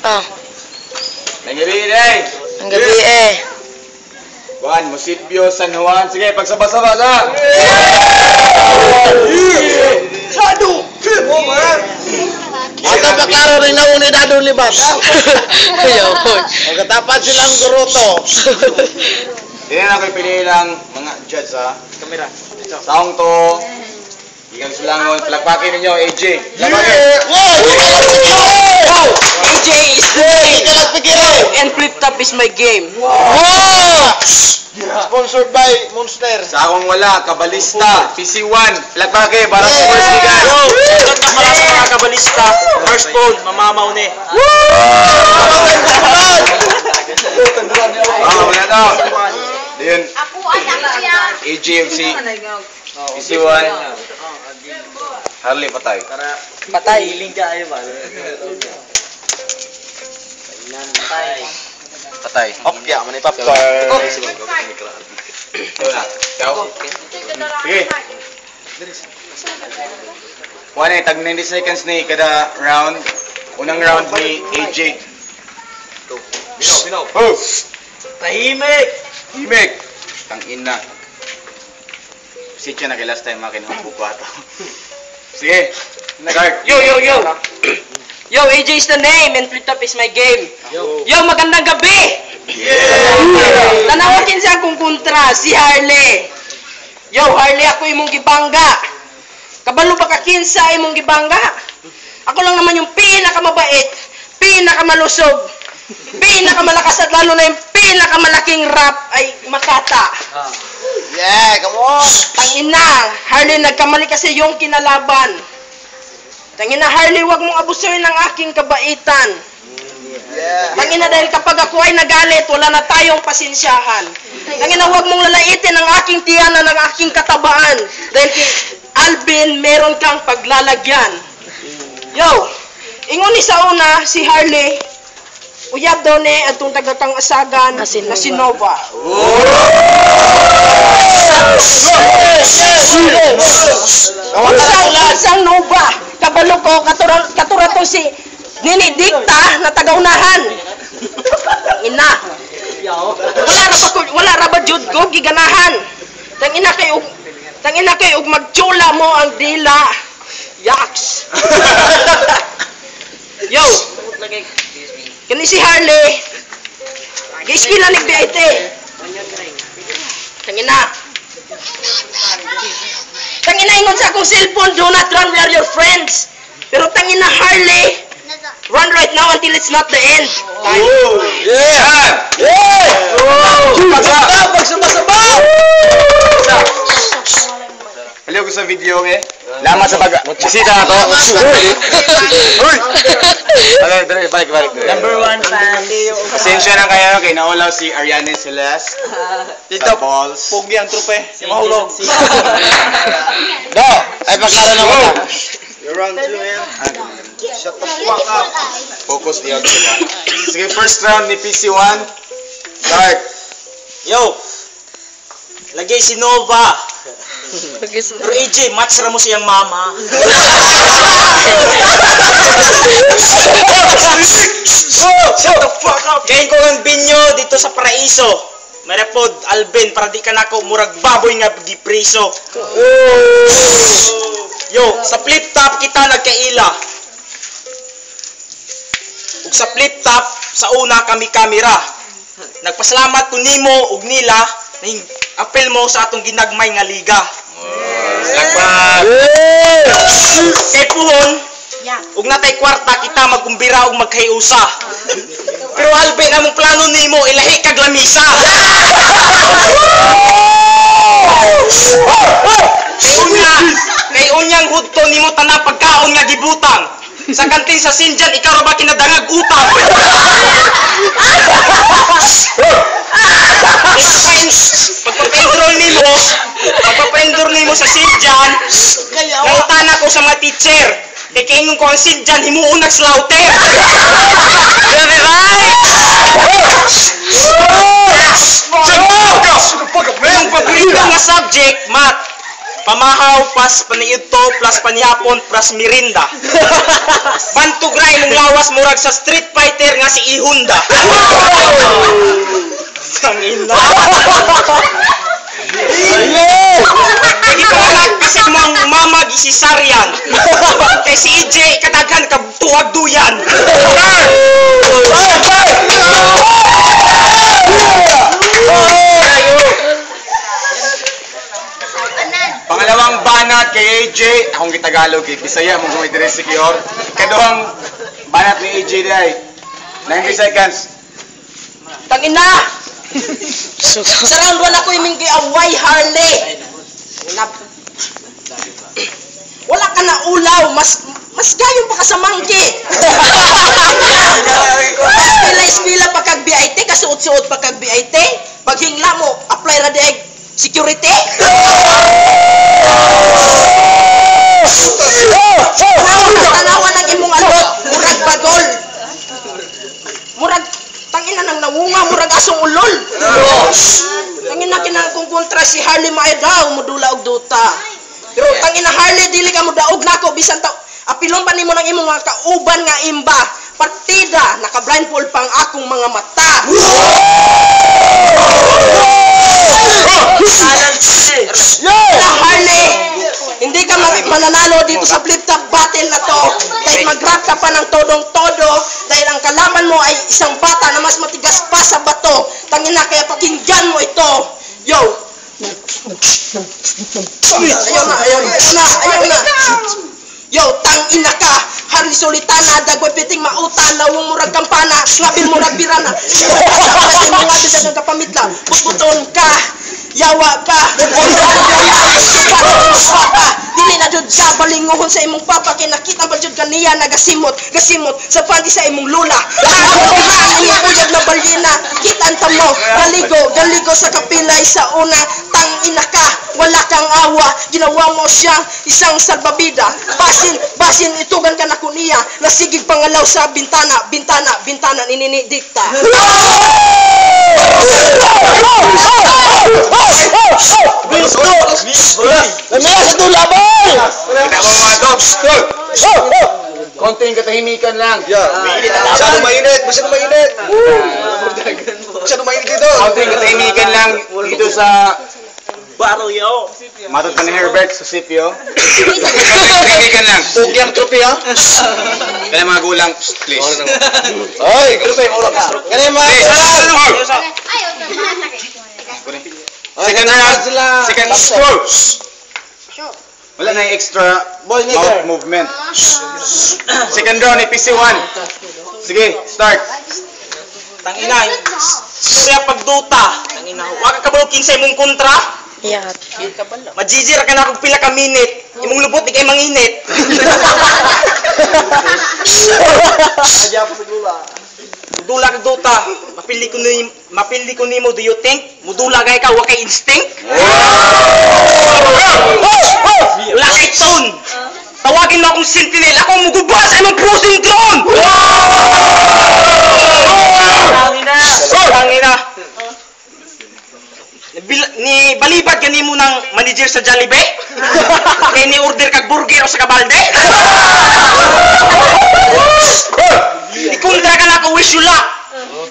Oh, Ang gabi eh. ang gabi eh. Juan, Musipio, San Juan. Sige, pagsaba-saba sa. Sado! Ang kabaklaro rin na unidadong libat. Ayun. Magkatapat silang guruto. Tingnan ako piliin lang mga judge ha. Kamera. Taong to. Igang sulangon. Palakpakin ninyo, AJ. Palakpakin. AJ is the Hindi ka nagpigilan. and flip top is my game. Wow! Sponsored by Monster. Sa akong wala, Kabalista, PC1. Palakpakin, para sa first ligan. Shoutout na pala sa mga kabalista. First phone, mamamaw ni. Wala na. Yun, Ako anak siya. AJ yung si PC1. Harley patay. Patay. Patay. Opya, man popcorn. Ito na. Ikaw? Sige. Kuha na, tag 90 seconds ni kada round. Unang round ni AJ. Binaw. Oh! Tahimik. Himik! Tangina. Sitya na kay last time akin ang bukwato. Sige. Start. Yo. Yo, AJ is the name and flip top is my game. Yo, magandang gabi. Tanawakin siya akong kontra, si Harley. Yo, Harley, ako imong gibangga. Kabalo ba ka kinsa imong gibangga? Ako lang naman yung pinakamabait, pinakamalusog, pinakamalakas at lalo na yung pinakamalaking rap ay Makata. Yeah, come on. Tangina, Harley, nagkamali kasi yung kinalaban. Tangina, Harley, wag mong abusuin ang aking kabaitan. Yeah. Tangina, dahil kapag ako ay nagalit, wala na tayong pasensyahan. Tangina, wag mong lalaitin ang aking tiyanan, ang aking katabaan. Dahil kay Alvin, meron kang paglalagyan. Yo, ingon ni sa una, si Harley, uyab daw ni atong tagatang asagan na si Nova. Isang Nova, kabalo ko, katura to si Nini Dikta na tagaunahan. Ina. Wala ra ba jud ko giganahan. Tangina kay og magtsula mo ang dila. Yaks. Yo. Kani si Harley. Giskila ni BIT. Tangina. Tangina ingon sa akong cellphone, do not run with your friends. Pero tangina Harley, run right now until it's not the end. Yeah! Pagsaba-saba! Haliw ko sa video eh. Lamat sa bisita na to. Uy! Dali, balik. Number 1 fan. Pasensya na kayo kay naulaw si Ariane Celeste. Dito, Sa balls. pugi ang trupe. Si Mahulog. Do! Ay paklaro na ko. You're round 2, man. Shut the fuck up. Focus diyan sila. Sige, first round ni PC1. Start. Yo! Lagay si Nova. Pero AJ, match ra mo siyang mama. Shut the fuck up. Kain ko ang binyo dito sa Paraiso. Marapod, Alvin, para di ka na ako murag baboy nga gipriso. Yo, sa flip top kita nagkaila. Ug sa flip top, sa una kami kamera. Nagpasalamat ko nimo ug nila na apel mo sa atong ginagmay nga liga. Lakpat. Kay puhon, ug natay kwarta kita magkumbira ug magkayusa. Pero Alvin, among plano nimo ilahi kag lamisa. Kay unyang hudto nimo tanang pagkaon nga gibutang. Sa kantin sa Sinjan, ikaw ra ba kinadangag utang? Pagpapaendor nimo sa Sinjan, nautana ko sa mga teacher. Kay kaingon ko ang Sinjan, himuon nag-slaughter. Grabe ba? Yung paborito nga subject, math. paniadlaw, plus paniudto, plus panihapon, plus mirinda. Bantugray mong lawas murag sa Street Fighter nga si Ihunda. Tangina. Ito anak kasi mong mama gisisaryan. Kay si EJ kadaghan ka tuwag duyan. Pangalawang banat kay AJ, akong gitagalog kay Bisaya mong gumay dire secure. Kaduhang banat ni AJ day. 90 seconds. Tangina! Sa round 1 ako iming kay away Harley. Wala ka na ulaw, mas gayon pa ka sa monkey. Espila pa kag BIT, kasuot-suot pa kag BIT. Pag hingla mo, apply ra diay security. Tanawa ng imong alot, murag bagol. Murag tangina nang nawunga, murag asong ulol. Tangina kinang kung kontra si Harley Maeda, mudula og duta. Pero tangina Harley dili ka mudaog nako bisan ta apilon pa nimo ng imong mga kauban nga imba. Partida naka-blindfold pang akong mga mata. Na Harley, hindi ka mananalo dito sa flip-top battle na to. Dahil mag-rap ka pa ng todong-todo. Dahil ang kalaban mo ay isang bata na mas matigas pa sa bato. Tangina, kaya pakinggan mo ito. Yo! Ayaw na. Yo, tangina ka. Harley Solitana, dagway piting mautan, lawong murag kampana, ngabil murag birana. Kasi mga bisan ng kapamitla, putputon ka. Yawa ka. Dili na jud ka balinguhon sa imong papa kay nakita ba jud kaniya nagasimot sa panty sa imong lula. Imong uyab na balyena, kitaan ta mo, galigo sa kapilay sa una, tangina ka, wala kang awa, ginawa mo siya isang salbabida. Basin itugan ka na kuniya, nasigig pangalaw sa bintana nininidikta. Konting katahimikan lang. Masyado mainit dito. Konting katahimikan lang dito sa Barrio. matod pa ni Herbert sa sipyo. Katahimikan lang. Tugyang tropi ha. Kaya mga gulang, please. Ay, grupe mo lang. Kani mga Second round, second strokes. Wala na yung extra mouth movement. Second round, PC1. Sige, start. Tangina. Surya pagduta. Tangina. Wa ka kabalo kinsa imong kontra? Yat. Majijir ka na kung pila ka minute. Imong lubot di kay manginit. Dula ka duta. Mapili ko nimo, do you think? Mudula kay ka wa kay instinct? Wala kay tone. Tawagin mo akong sentinel. Ako mugubas sa imong cruising drone. Tangina. Ni balibad kanimo ng manager sa Jollibee? Kaya ni order kag burger o sa kabalde? Ikontra ka na ako, wish you luck.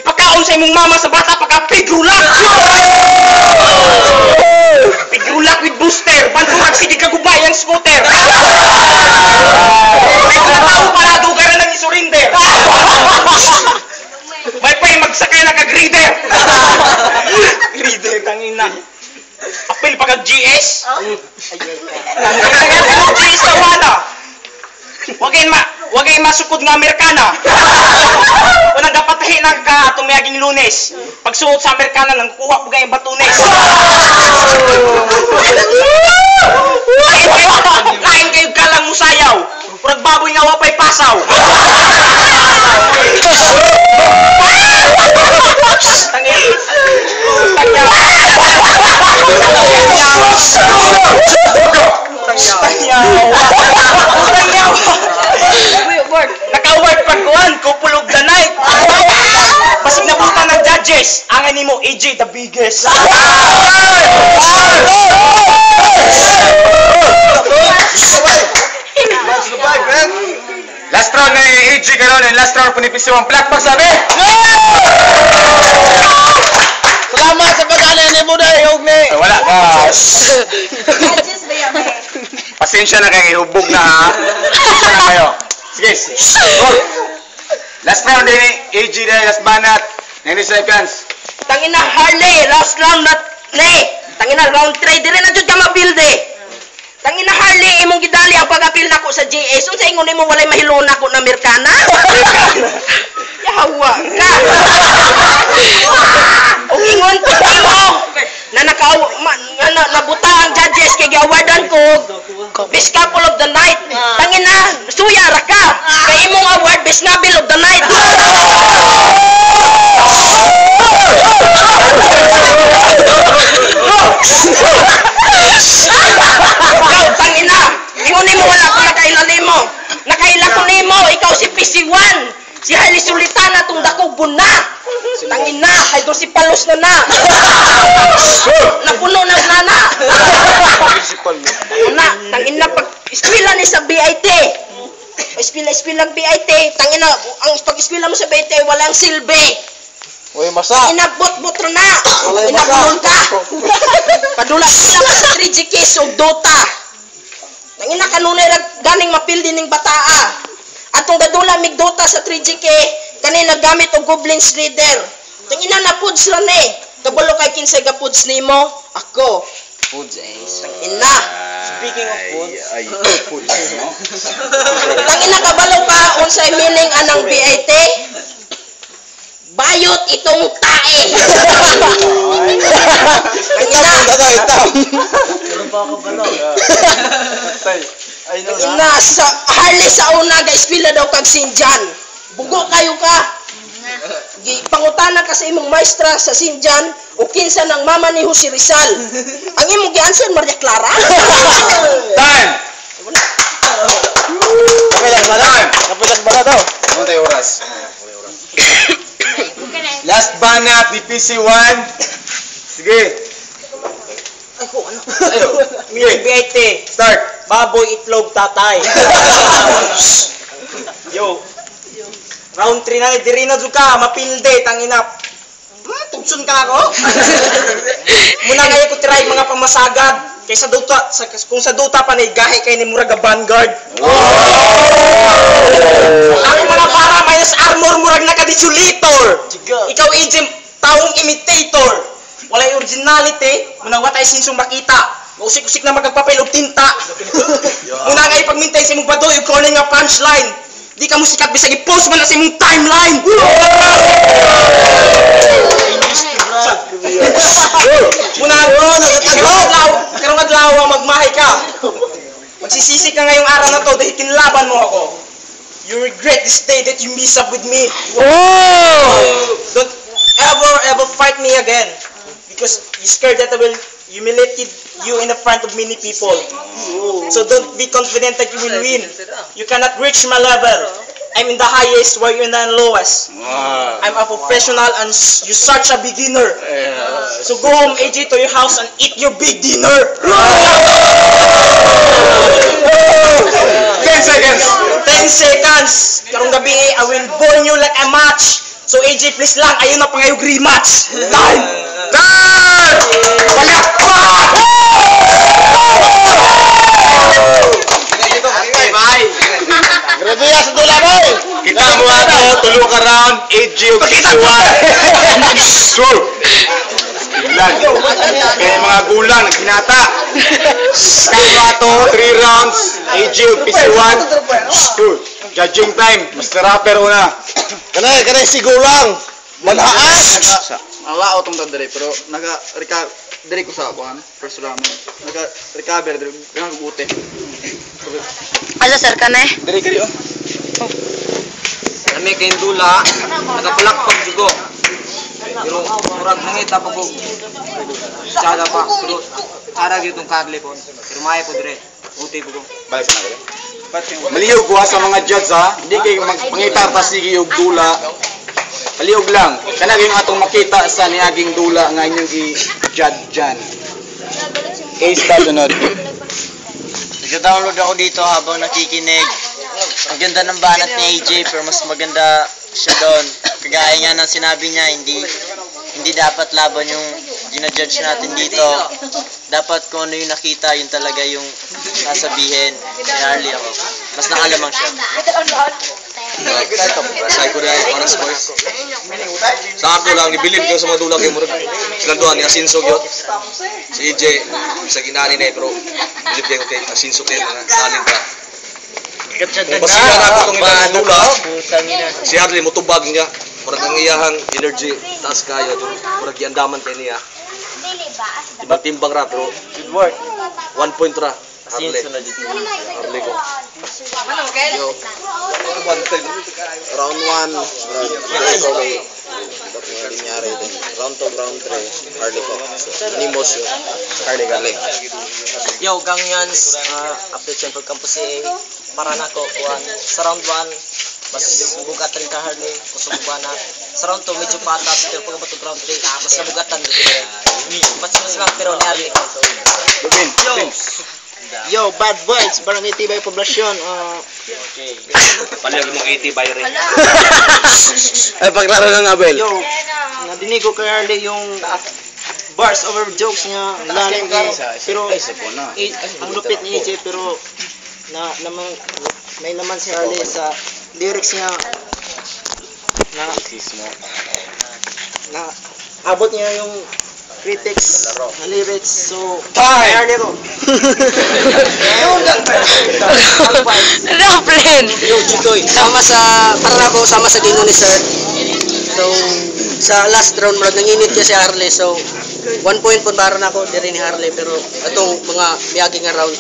Ipakaon sa imong mama sa bata pagka pigrulak. Pigrulak with booster. Banturag sige kagubay ang scooter. May tao pala dugar na nag-surrender. May pa'y magsakay na kag-reader. Reader, tangina. Apil pa kag-GS? GS na wala. Wag ay masukod nga Amerikana. Una dapat hinag ka tumiyaging Lunes. Pagsuot sa Amerikana nang kuha po gayong Batunes. Lain kayo kalang musayaw. Purag baboy nga wapay pasaw. Naka-award pagkuhan, kupulog the night. Basig nabutan ng judges, ang ani mo, AJ the biggest. AJ karon and last round punipisi ang black box sabi. Salamat sa pag-alin ni mo dahil, huwag ni. Wala ka. Pasensya na kayo, ihubog na ha. Pasensya na kayo. Sige. Go. Last round din AJ dahil last banat. 90 seconds. Tangina Harley, last round na Tangina round 3 dire na jud ka mabilde. Tangina Harley imong gidali ang pag-apil nako sa GS. Unsa ingon nimo walay mahilon ako na Amerikana? Yawa ka. O ingon ko na nabuta ang judges kay gi-awardan ko Best Couple of the Night. Tangina suya ra ka. Kay imong award Best Nabil of the Night. Ikaw, tangina! Ingon mo wala ko nakailali mo. Nakaila ko nimo, ikaw si PC1. Si Hailey Sulitana tong dakog buna. Tangina, hay do si Palos na. Napuno na nana. Na, tangina pag eskwela ni sa BIT. Eskwela BIT, tangina ang pag-eskwela mo sa BIT walang silbi. Uy, masa. Inabot-bot na. Walay Inabulol masa. ka. Padula ka sa 3G case o Dota. Nangina kanunay ganing mapildi ning bataa. Atong gadula mig Dota sa 3G kani nagamit og Goblins Leader. Tangina na puds ra ni. Kabalo kay kinsay ga puds nimo? Ako. Foods eh. Tangina. Speaking of foods. Ay, foods. No? Tangina kabalo ka unsay meaning anang BIT? Bayot itong tae. Tangina. Tangina sa Harley sa una guys pila daw kag Sinjan. Bugo kayo ka. Pangutana ka sa imong maestra sa Sinjan o kinsa ng mama ni Jose Rizal. Ang imong gi-answer Maria Clara. Time! Kapilas ba na? Kapilas ba na daw? Ano tayo oras? Last banat ni PC1. Sige. Ayo. Music BIT. Start. Baboy itlog tatay. Yo. Round 3 na diri na jud ka mapilde tangina. Tugsun ka ako. Muna ngayon ko try mga pamasagad kaysa Dota kung sa Dota pa nay gahi kay ni murag Vanguard. Ang mga para minus armor murag naka-desolator. Ikaw agent taong imitator. Walay originality, muna watay sinsong makita. Usik-usik na magpapel og tinta. Muna ngay pagmintay sa imong badoy ug calling nga punchline. Di ka mo sikat bisag i-post man na sa imong timeline. Muna karong adlaw magmahay ka. Magsisisi ka ngayong araw na to dahil kinlaban mo ako. You regret this day that you mess up with me. Don't ever fight me again. Because you're scared that I will humiliate you in the front of many people. So don't be confident that you will win. You cannot reach my level. I'm in the highest while you're in the lowest. I'm a professional and you're such a beginner. So go home, AJ, to your house and eat your big dinner. 10 seconds. 10 seconds. Karong gabi, I will burn you like a match. So AJ, please lang, ayun na pangayog rematch. Time! Time! Palakpak! Grabe ya sa dula boy. Kita mo ato, tulo ka round, AJ o PC1. Sure! Ilan? Kaya mga gulang, naghinata. Kita mo ato, 3 rounds, AJ o PC1. Sure! Judging time, Mr. Rapper una. Kanay sigulang. Manaas. Wala ako tong dadre pero diri ko sa kuan first round. Naka-recover diri ganang gubuti. Asa sir ka na eh? Diri kadi oh. Kami kay dula nakapulakpag jugo. Pero murag mangita pa ko. Sada pa pero ara gyud tong Carly ko. Pero may ko dire. Uti ko. Balik na dali. Maliyog ko sa mga judge ha. Hindi kayo magpangitar ta sige og dula. Palihog lang. Kana yung atong makita sa niaging dula nga inyong i-judge dyan. Case ba sunod? Nag-download ako dito habang nakikinig. Ang ganda ng banat ni AJ, pero mas maganda siya doon. Kagaya nga ng sinabi niya, hindi dapat laban yung ginajudge natin dito. Dapat kung ano yung nakita, yun talaga yung sasabihin. Si Harley ako. Mas nakalamang siya. Say ko dahil para sa boys. Sa ako lang, nibilib ko sa mga dulang yung murag. Silang doon, ni Asinso yun. Si EJ, sa ginani na pero bilib kayo kay Asinso kayo na salin ka. Basihan ako itong ilang dula. Si Harley, mutubag niya. Murag ang iyahang energy, taas kayo. Murag iandaman kayo niya. Timbang ra, pero 1 point ra. Harley. Harley ko. Round 1, round 2, round 3, Harley ko. Nimos yun. Harley Harley. Yo, gangyans, update yan pagkampo si para na ko, sa round 1, mas bugatan ka Harley, kusog ba na. Sa round 2, medyo patas, pero pagkabatog round 3, mas nabugatan dito. Mas lang, pero ni Harley. Yo, bad boys, barang itibay poblasyon. Palag mong 80 by rin. Ay, paglaro ng Abel. Yo, nadinig ko kay Harley yung bars over jokes niya. Lalim pero ang lupit ni EJ, pero may naman si Harley sa lyrics niya na abot niya yung critics na lyrics, so kay Harley ko. Raplin! Sama sa, para ako sama sa dino ni Sir. So, sa last round, nanginit niya si Harley. So, 1 point po para na ako, di rin ni Harley. Pero, itong mga miyagi nga round,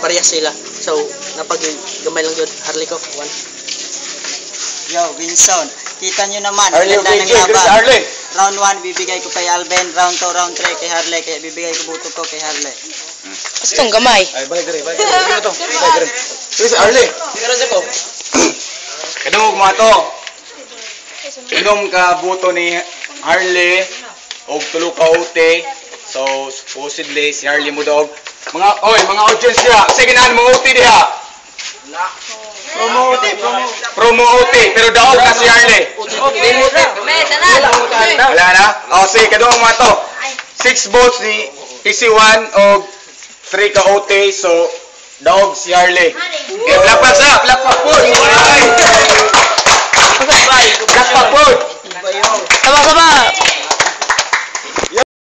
parehas sila. So, napag-gamay lang yun, Harley ko, 1. Yo, Winson, kita nyo naman, ganda ng laban. Round 1, bibigay ko kay Alben. Round 2, round 3 kay Harley. Kaya bibigay ko butog ko kay Harley. Basta itong gamay. Ay, balik rin. Sige, Harley. Kadungog mo ato. Inom ka buto ni Harley og tulo ka OT. So supposedly si Harley mo dog. Mga audience diha. Sige na mo OT diha. Promo OT pero daog na si Harley. Wala na. Sige kadungog mo ato. 6 votes ni PC1 og 3 ka OT, so daog si Harley. Okay, plakpak po. Plakpak po. Sama-sama!